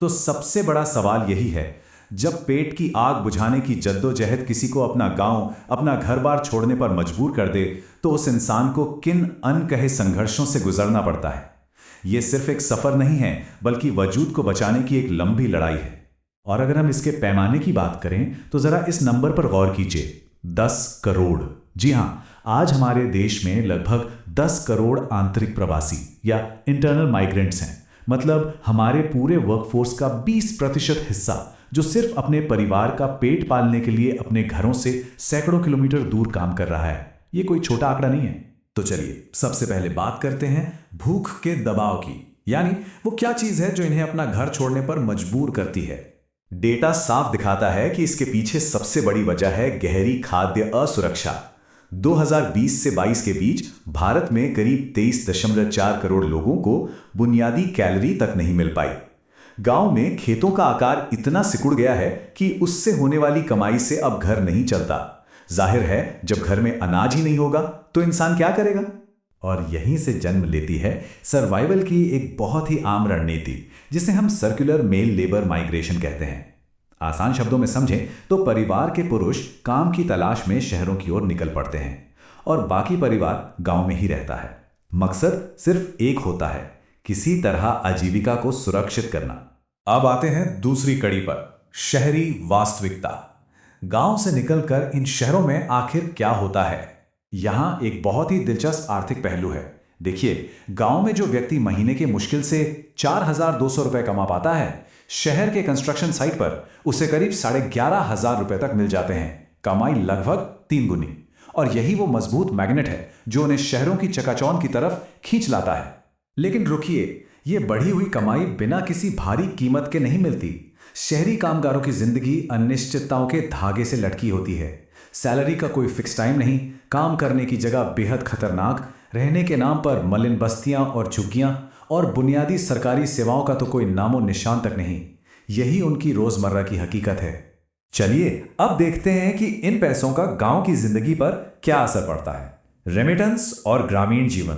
तो सबसे बड़ा सवाल यही है, जब पेट की आग बुझाने की जद्दोजहद किसी को अपना गांव, अपना घर-बार छोड़ने पर मजबूर कर दे, तो उस इंसान को किन अनकहे संघर्षों से गुजरना पड़ता है। ये सिर्फ एक सफर नहीं है, बल्कि वजूद को बचाने की एक लंबी लड़ाई है। और अगर हम इसके पैमाने की बात करें, तो जरा इस नंबर पर गौर कीजिए, 10 करोड़। जी हाँ, आज हमारे देश में लगभग 10 करोड़ आंतरिक प्रवासी या इंटरनल माइग्रेंट्स हैं। मतलब हमारे पूरे वर्कफोर्स का 20% हिस्सा, जो सिर्फ अपने परिवार का पेट पालने के लिए अपने घरों से सैकड़ों किलोमीटर दूर काम कर रहा है। ये कोई छोटा आंकड़ा नहीं है। तो चलिए सबसे पहले बात करते हैं भूख के दबाव की, यानी वो क्या चीज है जो इन्हें अपना घर छोड़ने पर मजबूर करती है। डेटा साफ दिखाता है कि इसके पीछे सबसे बड़ी वजह है गहरी खाद्य असुरक्षा। 2020 से 22 के बीच भारत में करीब 23.4 करोड़ लोगों को बुनियादी कैलोरी तक नहीं मिल पाई। गांव में खेतों का आकार इतना सिकुड़ गया है कि उससे होने वाली कमाई से अब घर नहीं चलता। जाहिर है, जब घर में अनाज ही नहीं होगा तो इंसान क्या करेगा। और यहीं से जन्म लेती है सर्वाइवल की एक बहुत ही आम रणनीति, जिसे हम सर्कुलर मेल लेबर माइग्रेशन कहते हैं। आसान शब्दों में समझें तो परिवार के पुरुष काम की तलाश में शहरों की ओर निकल पड़ते हैं और बाकी परिवार गांव में ही रहता है। मकसद सिर्फ एक होता है, किसी तरह आजीविका को सुरक्षित करना। अब आते हैं दूसरी कड़ी पर, शहरी वास्तविकता। गांव से निकलकर इन शहरों में आखिर क्या होता है। यहां एक बहुत ही दिलचस्प आर्थिक पहलू है। देखिए, गांव में जो व्यक्ति महीने के मुश्किल से 4,200 रुपए कमा पाता है, शहर के कंस्ट्रक्शन साइट पर उसे करीब 11,500 रुपए तक मिल जाते हैं। कमाई लगभग 3 गुनी। और यही वो मजबूत मैग्नेट है जो उन्हें शहरों की चकाचौंध की तरफ खींच लाता है। लेकिन रुकिए, ये बढ़ी हुई कमाई बिना किसी भारी कीमत के नहीं मिलती। शहरी कामगारों की जिंदगी अनिश्चितताओं के धागे से लटकी होती है। सैलरी का कोई फिक्स टाइम नहीं, काम करने की जगह बेहद खतरनाक, रहने के नाम पर मलिन बस्तियां और झुग्गियां, और बुनियादी सरकारी सेवाओं का तो कोई नामो निशान तक नहीं। यही उनकी रोजमर्रा की हकीकत है। चलिए अब देखते हैं कि इन पैसों का गांव की जिंदगी पर क्या असर पड़ता है। रेमिटेंस और ग्रामीण जीवन।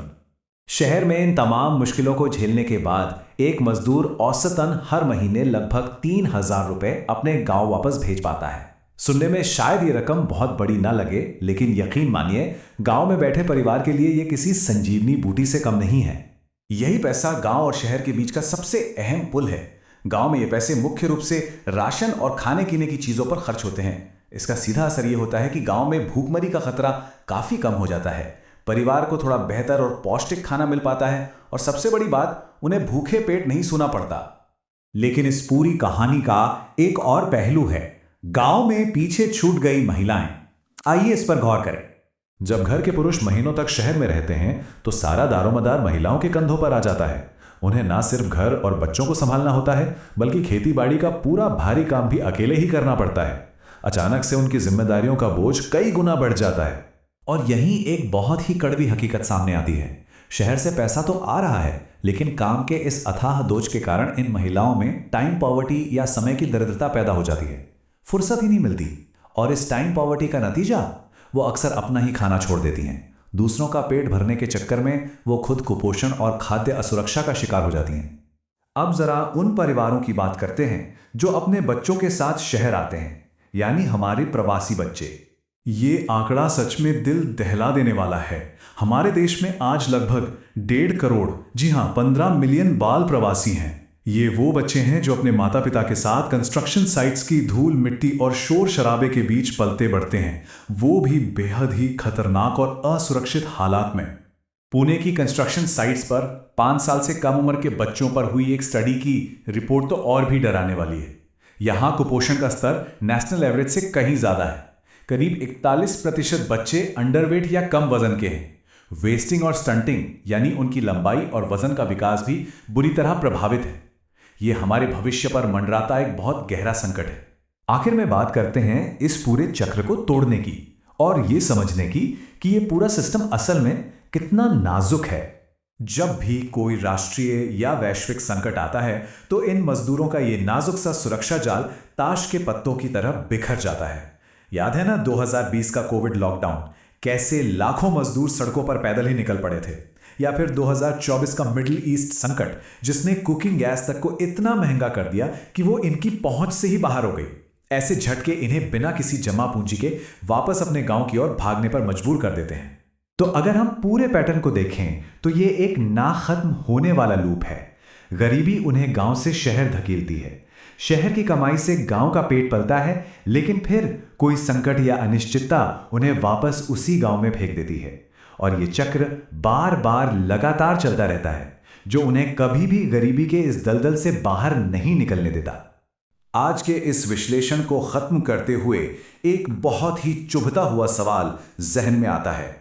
शहर में इन तमाम मुश्किलों को झेलने के बाद एक मजदूर औसतन हर महीने लगभग 3,000 रुपए अपने गांव वापस भेज पाता है। सुनने में शायद ये रकम बहुत बड़ी ना लगे, लेकिन यकीन मानिए, गांव में बैठे परिवार के लिए ये किसी संजीवनी बूटी से कम नहीं है। यही पैसा गांव और शहर के बीच का सबसे अहम पुल है। गांव में ये पैसे मुख्य रूप से राशन और खाने पीने की चीजों पर खर्च होते हैं। इसका सीधा असर ये होता है कि गांव में भूखमरी का खतरा काफी कम हो जाता है। परिवार को थोड़ा बेहतर और पौष्टिक खाना मिल पाता है, और सबसे बड़ी बात, उन्हें भूखे पेट नहीं सोना पड़ता। लेकिन इस पूरी कहानी का एक और पहलू है, गांव में पीछे छूट गई महिलाएं। आइए इस पर गौर करें। जब घर के पुरुष महीनों तक शहर में रहते हैं, तो सारा दारोमदार महिलाओं के कंधों पर आ जाता है। उन्हें ना सिर्फ घर और बच्चों को संभालना होता है, बल्कि खेती बाड़ी का पूरा भारी काम भी अकेले ही करना पड़ता है। अचानक से उनकी जिम्मेदारियों का बोझ कई गुना बढ़ जाता है। और यहीं एक बहुत ही कड़वी हकीकत सामने आती है। शहर से पैसा तो आ रहा है, लेकिन काम के इस अथाह दोज के कारण इन महिलाओं में टाइम पॉवर्टी या समय की दरिद्रता पैदा हो जाती है। फुर्सत ही नहीं मिलती, और इस टाइम पॉवर्टी का नतीजा, वो अक्सर अपना ही खाना छोड़ देती हैं। दूसरों का पेट भरने के चक्कर में वो खुद कुपोषण और खाद्य असुरक्षा का शिकार हो जाती हैं। अब जरा उन परिवारों की बात करते हैं जो अपने बच्चों के साथ शहर आते हैं, यानी हमारे प्रवासी बच्चे। ये आंकड़ा सच में दिल दहला देने वाला है। हमारे देश में आज लगभग 1.5 करोड़, जी हां 15 मिलियन बाल प्रवासी हैं। ये वो बच्चे हैं जो अपने माता पिता के साथ कंस्ट्रक्शन साइट्स की धूल मिट्टी और शोर शराबे के बीच पलते बढ़ते हैं, वो भी बेहद ही खतरनाक और असुरक्षित हालात में। पुणे की कंस्ट्रक्शन साइट्स पर 5 साल से कम उम्र के बच्चों पर हुई एक स्टडी की रिपोर्ट तो और भी डराने वाली है। यहां कुपोषण का स्तर नेशनल एवरेज से कहीं ज्यादा है। करीब 41% बच्चे अंडरवेट या कम वजन के हैं। वेस्टिंग और स्टंटिंग, यानी उनकी लंबाई और वजन का विकास भी बुरी तरह प्रभावित है। ये हमारे भविष्य पर मंडराता एक बहुत गहरा संकट है। आखिर में बात करते हैं इस पूरे चक्र को तोड़ने की, और ये समझने की कि ये पूरा सिस्टम असल में कितना नाजुक है। जब भी कोई राष्ट्रीय या वैश्विक संकट आता है, तो इन मजदूरों का ये नाजुक सा सुरक्षा जाल ताश के पत्तों की तरह बिखर जाता है। याद है ना 2020 का कोविड लॉकडाउन, कैसे लाखों मजदूर सड़कों पर पैदल ही निकल पड़े थे। या फिर 2024 का मिडिल ईस्ट संकट जिसने कुकिंग गैस तक को इतना महंगा कर दिया कि वो इनकी पहुंच से ही बाहर हो गई। ऐसे झटके इन्हें बिना किसी जमा पूंजी के वापस अपने गांव की ओर भागने पर मजबूर कर देते हैं। तो अगर हम पूरे पैटर्न को देखें तो ये एक ना खत्म होने वाला लूप है। गरीबी उन्हें गांव से शहर धकेलती है, शहर की कमाई से गांव का पेट पलता है, लेकिन फिर कोई संकट या अनिश्चितता उन्हें वापस उसी गांव में फेंक देती है। और ये चक्र बार बार लगातार चलता रहता है, जो उन्हें कभी भी गरीबी के इस दलदल से बाहर नहीं निकलने देता। आज के इस विश्लेषण को खत्म करते हुए एक बहुत ही चुभता हुआ सवाल जहन में आता है।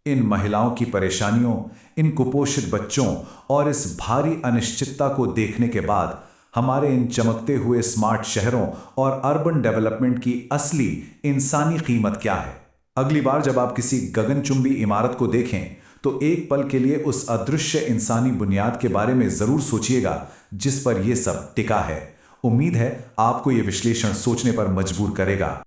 इन महिलाओं की परेशानियों, इन कुपोषित बच्चों और इस भारी अनिश्चितता को देखने के बाद हमारे इन चमकते हुए स्मार्ट शहरों और अर्बन डेवलपमेंट की असली इंसानी कीमत क्या है? अगली बार जब आप किसी गगनचुंबी इमारत को देखें तो एक पल के लिए उस अदृश्य इंसानी बुनियाद के बारे में जरूर सोचिएगा जिस पर यह सब टिका है। उम्मीद है आपको यह विश्लेषण सोचने पर मजबूर करेगा।